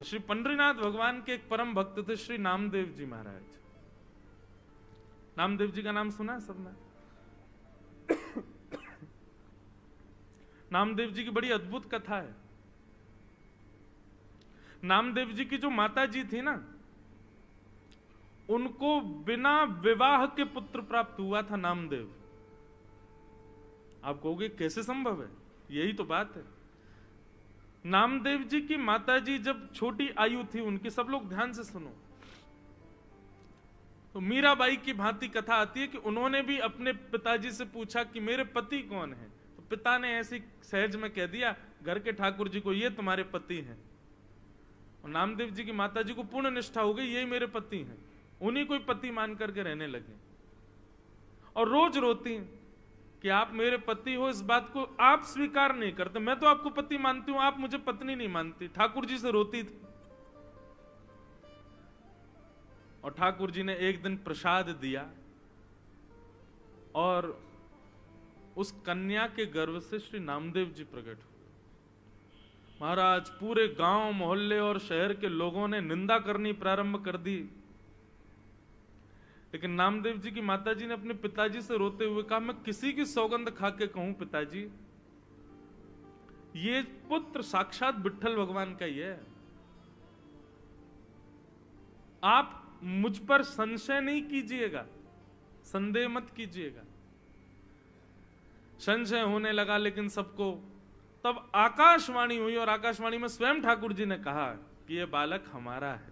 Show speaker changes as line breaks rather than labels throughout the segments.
श्री पंडरीनाथ भगवान के एक परम भक्त थे श्री नामदेव जी महाराज। नामदेव जी का नाम सुना है सबने? नामदेव जी की बड़ी अद्भुत कथा है। नामदेव जी की जो माता जी थी ना, उनको बिना विवाह के पुत्र प्राप्त हुआ था नामदेव। आप कहोगे कैसे संभव है? यही तो बात है। नामदेव जी की माताजी जब छोटी आयु थी उनकी, सब लोग ध्यान से सुनो, तो मीराबाई की भांति कथा आती है कि उन्होंने भी अपने पिताजी से पूछा कि मेरे पति कौन है। तो पिता ने ऐसी सहज में कह दिया घर के ठाकुर जी को, ये तुम्हारे पति हैं। और नामदेव जी की माताजी को पूर्ण निष्ठा हो गई, यही मेरे पति हैं। उन्हीं को पति मान करके रहने लगे और रोज रोती हैं कि आप मेरे पति हो, इस बात को आप स्वीकार नहीं करते। मैं तो आपको पति मानती हूं, आप मुझे पत्नी नहीं मानती। ठाकुर जी से रोती थी। और ठाकुर जी ने एक दिन प्रसाद दिया और उस कन्या के गर्भ से श्री नामदेव जी प्रकट हुए। महाराज, पूरे गांव मोहल्ले और शहर के लोगों ने निंदा करनी प्रारंभ कर दी, लेकिन नामदेव जी की माताजी ने अपने पिताजी से रोते हुए कहा, मैं किसी की सौगंध खा के कहूं पिताजी, ये पुत्र साक्षात विट्ठल भगवान का ही है। आप मुझ पर संशय नहीं कीजिएगा, संदेह मत कीजिएगा। संशय होने लगा लेकिन सबको। तब आकाशवाणी हुई और आकाशवाणी में स्वयं ठाकुर जी ने कहा कि यह बालक हमारा है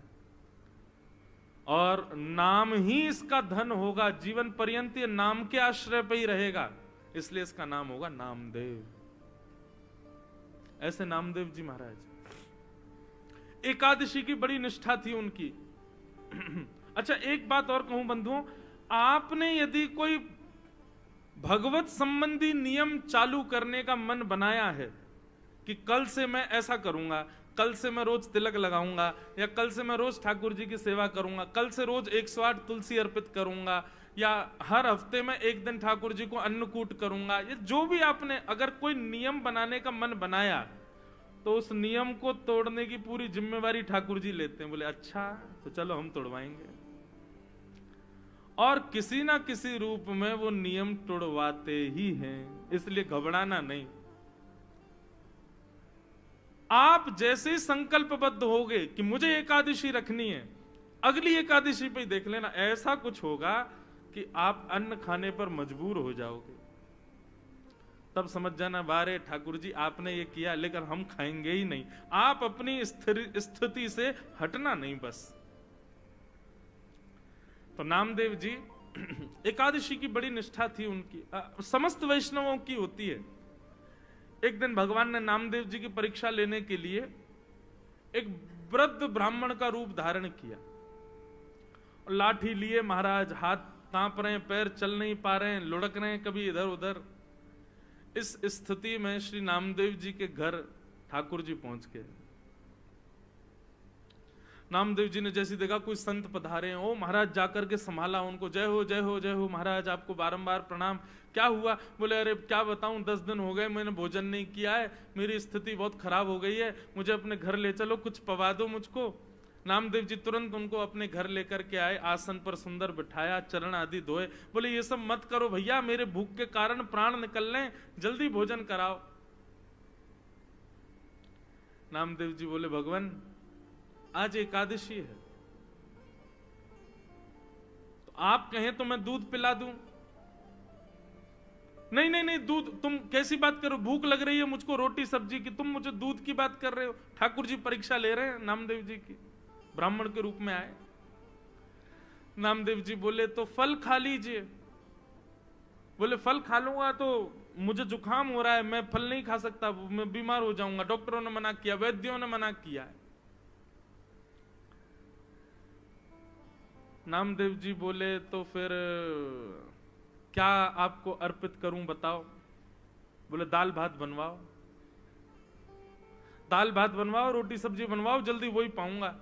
और नाम ही इसका धन होगा, जीवन पर्यंत ये नाम के आश्रय पे ही रहेगा, इसलिए इसका नाम होगा नामदेव। ऐसे नामदेव जी महाराज। एकादशी की बड़ी निष्ठा थी उनकी। अच्छा, एक बात और कहूं बंधुओं, आपने यदि कोई भगवत संबंधी नियम चालू करने का मन बनाया है कि कल से मैं ऐसा करूंगा, कल से मैं रोज तिलक लगाऊंगा, या कल से मैं रोज ठाकुर जी की सेवा करूंगा, कल से रोज 108 तुलसी अर्पित करूंगा, या हर हफ्ते में एक दिन ठाकुर जी को अन्नकूट करूंगा, ये जो भी आपने अगर कोई नियम बनाने का मन बनाया, तो उस नियम को तोड़ने की पूरी जिम्मेवारी ठाकुर जी लेते हैं। बोले अच्छा, तो चलो हम तोड़वाएंगे। और किसी ना किसी रूप में वो नियम तोड़वाते ही हैं, इसलिए घबराना नहीं। आप जैसे ही संकल्पबद्ध होगे कि मुझे एकादशी रखनी है, अगली एकादशी पे ही देख लेना ऐसा कुछ होगा कि आप अन्न खाने पर मजबूर हो जाओगे। तब समझ जाना, बारे ठाकुर जी आपने ये किया लेकिन हम खाएंगे ही नहीं। आप अपनी स्थिति से हटना नहीं बस। तो नामदेव जी, एकादशी की बड़ी निष्ठा थी उनकी, समस्त वैष्णवों की होती है। एक दिन भगवान ने नामदेव जी की परीक्षा लेने के लिए एक वृद्ध ब्राह्मण का रूप धारण किया। लाठी लिए महाराज, हाथ कांप रहे हैं, पैर चल नहीं पा रहे हैं, लुढ़क रहे हैं कभी इधर उधर। इस स्थिति में श्री नामदेव जी के घर ठाकुर जी पहुंच गए। नामदेव जी ने जैसी देखा कोई संत पधारे हैं, ओ महाराज जाकर के संभाला उनको, जय हो जय हो जय हो महाराज, आपको बारंबार प्रणाम। क्या हुआ? बोले अरे क्या बताऊं, 10 दिन हो गए मैंने भोजन नहीं किया है, मेरी स्थिति बहुत खराब हो गई है, मुझे अपने घर ले चलो, कुछ पवा दो मुझको। नामदेव जी तुरंत उनको अपने घर लेकर के आए, आसन पर सुंदर बिठाया, चरण आदि धोए। बोले ये सब मत करो भैया, मेरे भूख के कारण प्राण निकल रहे, जल्दी भोजन कराओ। नामदेव जी बोले भगवान आज एकादशी है, तो आप कहें तो मैं दूध पिला दूं। नहीं नहीं नहीं, दूध, तुम कैसी बात करो, भूख लग रही है मुझको रोटी सब्जी की, तुम मुझे दूध की बात कर रहे हो। ठाकुर जी परीक्षा ले रहे हैं नामदेव जी की, ब्राह्मण के रूप में आए। नामदेव जी बोले तो फल खा लीजिए। बोले फल खा लूंगा तो मुझे जुकाम हो रहा है, मैं फल नहीं खा सकता, मैं बीमार हो जाऊंगा, डॉक्टरों ने मना किया, वैद्यों ने मना किया है। नामदेव जी बोले तो फिर क्या आपको अर्पित करूं बताओ? बोले दाल भात बनवाओ, दाल भात बनवाओ, रोटी सब्जी बनवाओ, जल्दी वही पाऊंगा।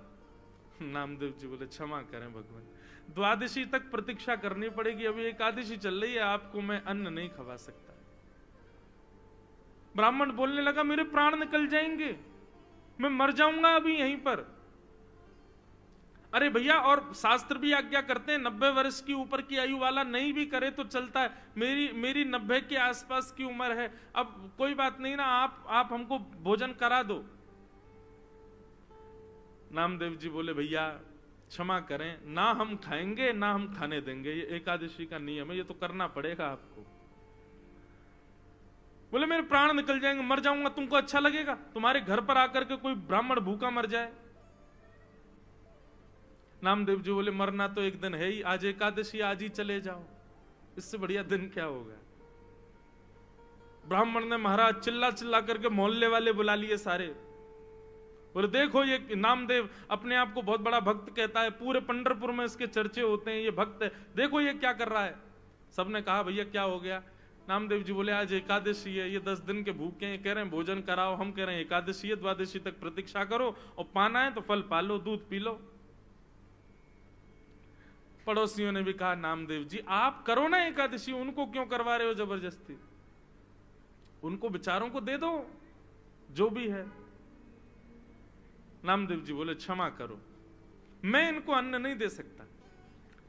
नामदेव जी बोले क्षमा करें भगवान, द्वादशी तक प्रतीक्षा करनी पड़ेगी, अभी एकादशी चल रही है, आपको मैं अन्न नहीं खवा सकता। ब्राह्मण बोलने लगा मेरे प्राण निकल जाएंगे, मैं मर जाऊंगा अभी यहीं पर। अरे भैया, और शास्त्र भी आज्ञा करते हैं 90 वर्ष की ऊपर की आयु वाला नहीं भी करे तो चलता है। मेरी 90 के आसपास की उम्र है, अब कोई बात नहीं ना, आप हमको भोजन करा दो। नामदेव जी बोले भैया क्षमा करें, ना हम खाएंगे ना हम खाने देंगे, ये एकादशी का नियम है, ये तो करना पड़ेगा आपको। बोले मेरे प्राण निकल जाएंगे, मर जाऊंगा, तुमको अच्छा लगेगा? तुम्हारे घर पर आकर के कोई ब्राह्मण भूखा मर जाए? नामदेव जी बोले मरना तो एक दिन है ही, आज एकादशी, आज ही चले जाओ, इससे बढ़िया दिन क्या होगा। ब्राह्मण ने महाराज चिल्ला चिल्ला करके मोहल्ले वाले बुला लिए सारे। बोले देखो ये नामदेव अपने आप को बहुत बड़ा भक्त कहता है, पूरे पंढरपुर में इसके चर्चे होते हैं, ये भक्त है, देखो ये क्या कर रहा है। सबने कहा भैया क्या हो गया? नामदेव जी बोले आज एकादशी है, ये 10 दिन के भूखे हैं, कह रहे हैं भोजन कराओ, हम कह रहे हैं एकादशी है, द्वादशी तक प्रतीक्षा करो, और पाना है तो फल पालो, दूध पी लो। पड़ोसियों ने भी कहा नामदेव जी आप करो ना एकादशी, उनको क्यों करवा रहे हो जबरदस्ती, उनको बेचारों को दे दो जो भी है। नामदेव जी बोले क्षमा करो, मैं इनको अन्न नहीं दे सकता।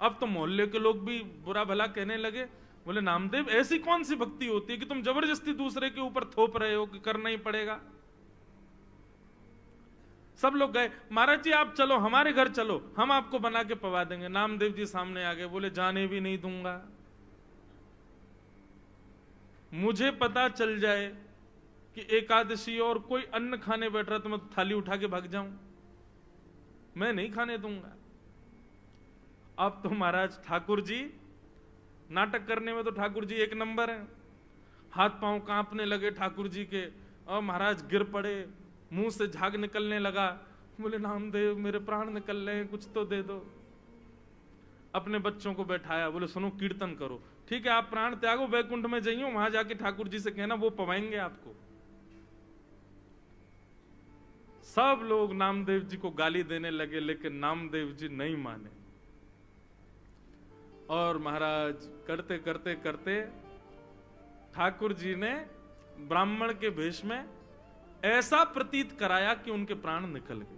अब तो मोहल्ले के लोग भी बुरा भला कहने लगे। बोले नामदेव ऐसी कौन सी भक्ति होती है कि तुम जबरदस्ती दूसरे के ऊपर थोप रहे हो कि करना ही पड़ेगा। सब लोग गए, महाराज जी आप चलो हमारे घर चलो, हम आपको बना के पवा देंगे। नामदेव जी सामने आ गए, बोले जाने भी नहीं दूंगा, मुझे पता चल जाए कि एकादशी और कोई अन्न खाने बैठ रहा तो मैं थाली उठा के भाग जाऊं, मैं नहीं खाने दूंगा। अब तो महाराज ठाकुर जी नाटक करने में तो ठाकुर जी एक नंबर है, हाथ पांव कांपने लगे ठाकुर जी के, और महाराज गिर पड़े, मुंह से झाग निकलने लगा। बोले नामदेव मेरे प्राण निकल रहे हैं, कुछ तो दे दो। अपने बच्चों को बैठाया, बोले सुनो कीर्तन करो, ठीक है आप प्राण त्यागो, वैकुंठ में जाइयो, वहां जाके ठाकुर जी से कहना वो पवाएंगे आपको। सब लोग नामदेव जी को गाली देने लगे, लेकिन नामदेव जी नहीं माने। और महाराज करते करते करते ठाकुर जी ने ब्राह्मण के भेष में ऐसा प्रतीत कराया कि उनके प्राण निकल गए।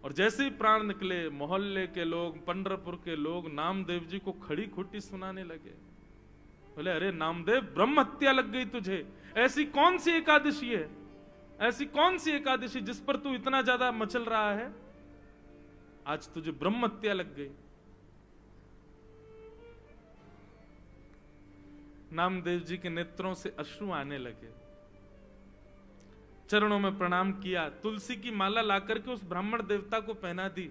और जैसे ही प्राण निकले, मोहल्ले के लोग, पंढरपुर के लोग नामदेव जी को खड़ी खोटी सुनाने लगे। बोले अरे नामदेव ब्रह्म हत्या लग गई तुझे, ऐसी कौन सी एकादशी है, ऐसी कौन सी एकादशी जिस पर तू इतना ज्यादा मचल रहा है, आज तुझे ब्रह्म हत्या लग गई। नामदेव जी के नेत्रों से अश्रु आने लगे, चरणों में प्रणाम किया, तुलसी की माला लाकर के उस ब्राह्मण देवता को पहना दी।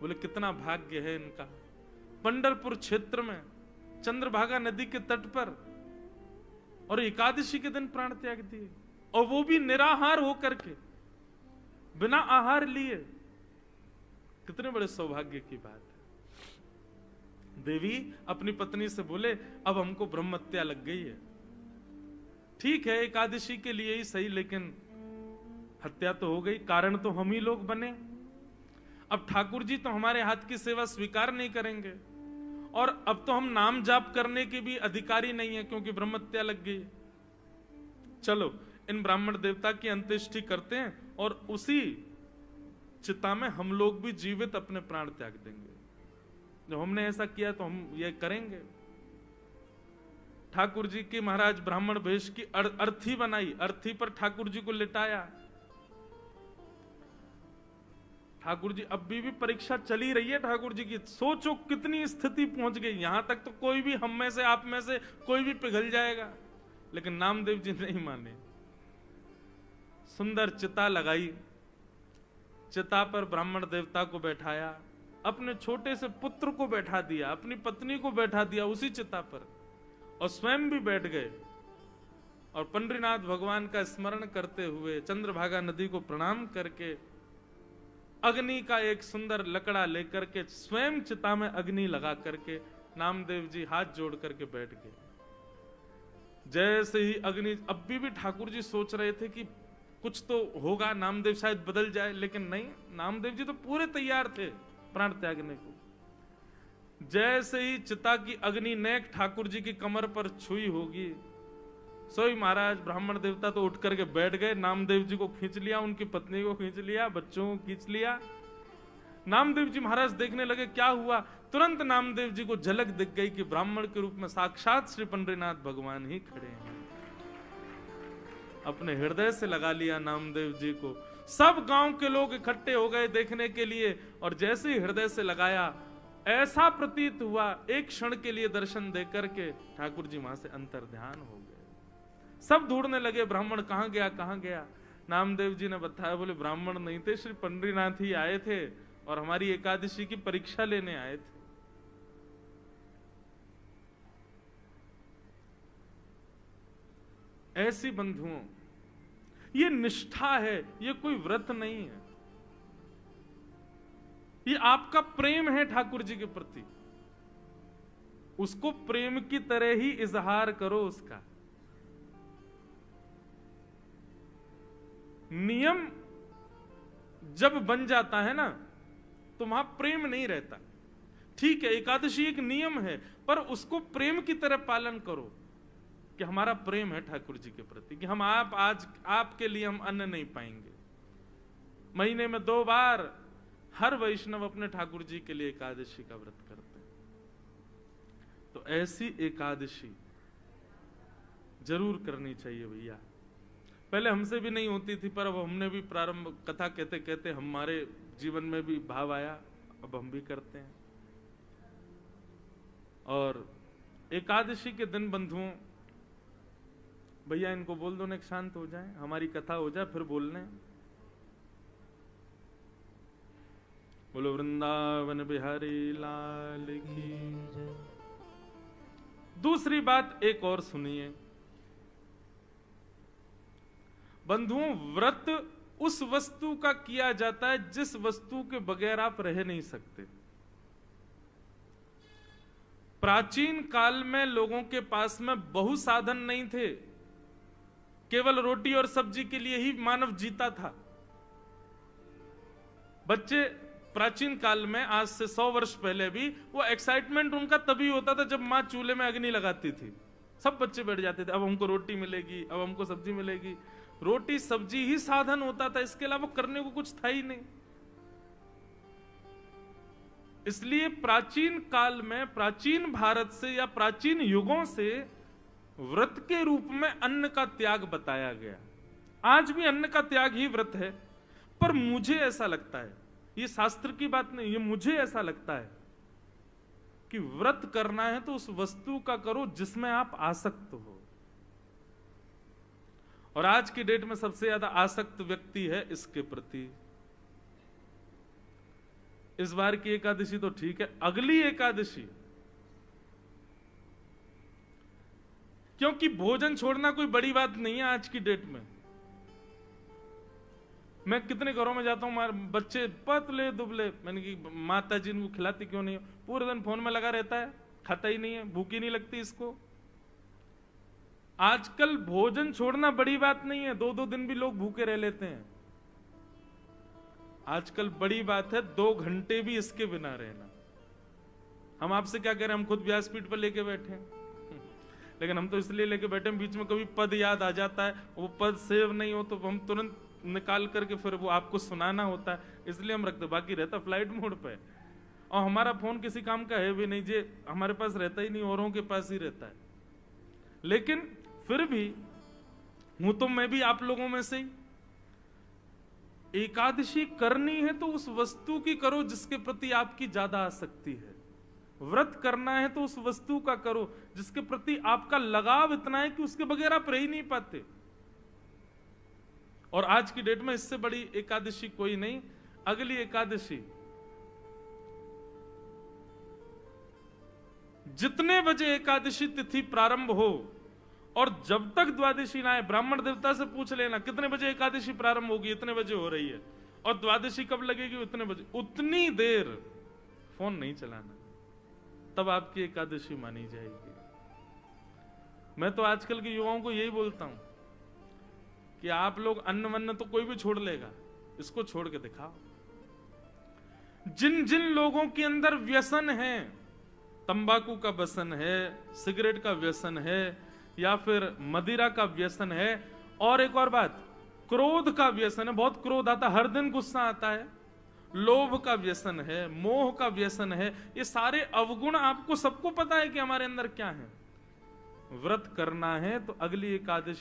बोले कितना भाग्य है इनका, पंढरपुर क्षेत्र में चंद्रभागा नदी के तट पर, और एकादशी के दिन प्राण त्याग दिए, और वो भी निराहार होकर के, बिना आहार लिए। कितने बड़े सौभाग्य की बात है। देवी अपनी पत्नी से बोले अब हमको ब्रह्म हत्या लग गई है, ठीक है एकादशी के लिए ही सही, लेकिन हत्या तो हो गई, कारण तो हम ही लोग बने। अब ठाकुर जी तो हमारे हाथ की सेवा स्वीकार नहीं करेंगे, और अब तो हम नाम जाप करने के भी अधिकारी नहीं है क्योंकि ब्रह्म हत्या लग गई। चलो इन ब्राह्मण देवता की अंत्येष्टि करते हैं, और उसी चिता में हम लोग भी जीवित अपने प्राण त्याग देंगे। जब हमने ऐसा किया तो हम ये करेंगे। ठाकुर जी की महाराज ब्राह्मण वेश की अर्थी बनाई, अर्थी पर ठाकुर जी को लिटाया। ठाकुर जी अब भी परीक्षा चली रही है ठाकुर जी की, सोचो कितनी स्थिति पहुंच गई, यहां तक तो कोई भी हम में से आप में से कोई भी पिघल जाएगा, लेकिन नामदेव जी नहीं माने। सुंदर चिता लगाई, चिता पर ब्राह्मण देवता को बैठाया, अपने छोटे से पुत्र को बैठा दिया, अपनी पत्नी को बैठा दिया उसी चिता पर, और स्वयं भी बैठ गए, और पंडरीनाथ भगवान का स्मरण करते हुए चंद्रभागा नदी को प्रणाम करके अग्नि का एक सुंदर लकड़ा लेकर के स्वयं चिता में अग्नि लगा करके नामदेव जी हाथ जोड़ करके बैठ गए। जैसे ही अग्नि, अब भी ठाकुर जी सोच रहे थे कि कुछ तो होगा, नामदेव शायद बदल जाए, लेकिन नहीं, नामदेव जी तो पूरे तैयार थे प्राण त्यागने को। जैसे ही चिता की अग्नि नेक ठाकुर जी की कमर पर छुई होगी, सोई महाराज ब्राह्मण देवता तो उठ करके बैठ गए, नामदेव जी को खींच लिया, उनकी पत्नी को खींच लिया, बच्चों को खींच लिया। नामदेव जी महाराज देखने लगे क्या हुआ। तुरंत नामदेव जी को झलक दिख गई कि ब्राह्मण के रूप में साक्षात श्री पंडरीनाथ भगवान ही खड़े हैं। अपने हृदय से लगा लिया नामदेव जी को। सब गांव के लोग इकट्ठे हो गए देखने के लिए, और जैसे ही हृदय से लगाया, ऐसा प्रतीत हुआ एक क्षण के लिए दर्शन दे करके ठाकुर जी वहां से अंतर्ध्यान हो गए। सब ढूंढने लगे ब्राह्मण कहां गया कहां गया। नामदेव जी ने बताया, बोले ब्राह्मण नहीं थे, श्री पंडरीनाथ ही आए थे और हमारी एकादशी की परीक्षा लेने आए थे। ऐसी बंधुओं, ये निष्ठा है, ये कोई व्रत नहीं है, ये आपका प्रेम है ठाकुर जी के प्रति। उसको प्रेम की तरह ही इजहार करो उसका। नियम जब बन जाता है ना, तो वहां प्रेम नहीं रहता। ठीक है, एकादशी एक नियम है, पर उसको प्रेम की तरह पालन करो कि हमारा प्रेम है ठाकुर जी के प्रति, कि हम आज आपके लिए हम अन्न नहीं पाएंगे। महीने में 2 बार हर वैष्णव अपने ठाकुर जी के लिए एकादशी का व्रत करते हैं। तो ऐसी एकादशी जरूर करनी चाहिए भैया। पहले हमसे भी नहीं होती थी, पर अब हमने भी प्रारंभ, कथा कहते कहते हमारे जीवन में भी भाव आया, अब हम भी करते हैं। और एकादशी के दिन बंधुओं, भैया इनको बोल दो ना शांत हो जाए, हमारी कथा हो जाए, फिर बोलने। बोलो वृंदावन बिहारी लाल की। दूसरी बात एक और सुनिए बंधुओं, व्रत उस वस्तु का किया जाता है जिस वस्तु के बगैर आप रह नहीं सकते। प्राचीन काल में लोगों के पास में बहु साधन नहीं थे, केवल रोटी और सब्जी के लिए ही मानव जीता था। बच्चे प्राचीन काल में, आज से 100 वर्ष पहले भी, वो एक्साइटमेंट उनका तभी होता था जब मां चूल्हे में अग्नि लगाती थी। सब बच्चे बैठ जाते थे, अब हमको रोटी मिलेगी, अब हमको सब्जी मिलेगी। रोटी सब्जी ही साधन होता था, इसके अलावा करने को कुछ था ही नहीं। इसलिए प्राचीन काल में, प्राचीन भारत से या प्राचीन युगों से व्रत के रूप में अन्न का त्याग बताया गया। आज भी अन्न का त्याग ही व्रत है, पर मुझे ऐसा लगता है, ये शास्त्र की बात नहीं, ये मुझे ऐसा लगता है कि व्रत करना है तो उस वस्तु का करो जिसमें आप आसक्त हो। और आज की डेट में सबसे ज्यादा आसक्त व्यक्ति है इसके प्रति। इस बार की एकादशी तो ठीक है, अगली एकादशी, क्योंकि भोजन छोड़ना कोई बड़ी बात नहीं है आज की डेट में। मैं कितने घरों में जाता हूं, बच्चे पतले दुबले, मैंने कि माता जी इनको खिलाती क्यों नहीं, पूरे दिन फोन में लगा रहता है, खाता ही नहीं है, भूख ही नहीं लगती इसको। आजकल भोजन छोड़ना बड़ी बात नहीं है, 2-2 दिन भी लोग भूखे रह लेते हैं। आजकल बड़ी बात है 2 घंटे भी इसके बिना रहना। हम आपसे क्या कह रहे हैं, हम खुद व्यासपीठ पर लेके बैठे हैं, लेकिन हम तो इसलिए लेके बैठे हैं, बीच में कभी पद याद आ जाता है, वो पद सेव नहीं हो तो हम तुरंत निकाल करके फिर वो आपको सुनाना होता है, इसलिए हम रखते। बाकी रहता फ्लाइट मोड पे, और हमारा फोन किसी काम का है भी नहीं, जे हमारे पास रहता ही नहीं, औरों के पास ही रहता है। लेकिन फिर भी हूं तो मैं भी आप लोगों में से ही। एकादशी करनी है तो उस वस्तु की करो जिसके प्रति आपकी ज्यादा आसक्ति है। व्रत करना है तो उस वस्तु का करो जिसके प्रति आपका लगाव इतना है कि उसके बगैर आप रह ही नहीं पाते। और आज की डेट में इससे बड़ी एकादशी कोई नहीं। अगली एकादशी जितने बजे एकादशी तिथि प्रारंभ हो और जब तक द्वादशी ना आए, ब्राह्मण देवता से पूछ लेना कितने बजे एकादशी प्रारंभ होगी, इतने बजे हो रही है, और द्वादशी कब लगेगी, इतने बजे, उतनी देर फोन नहीं चलाना, तब आपकी एकादशी मानी जाएगी। मैं तो आजकल के युवाओं को यही बोलता हूं कि आप लोग अन्न वन्न तो कोई भी छोड़ लेगा, इसको छोड़ के दिखाओ। जिन जिन लोगों के अंदर व्यसन है, तंबाकू का व्यसन है, सिगरेट का व्यसन है, या फिर मदिरा का व्यसन है, और एक और बात, क्रोध का व्यसन है, बहुत क्रोध आता, हर दिन गुस्सा आता है, लोभ का व्यसन है, मोह का व्यसन है, ये सारे अवगुण आपको सबको पता है कि हमारे अंदर क्या है। व्रत करना है तो अगली एकादशी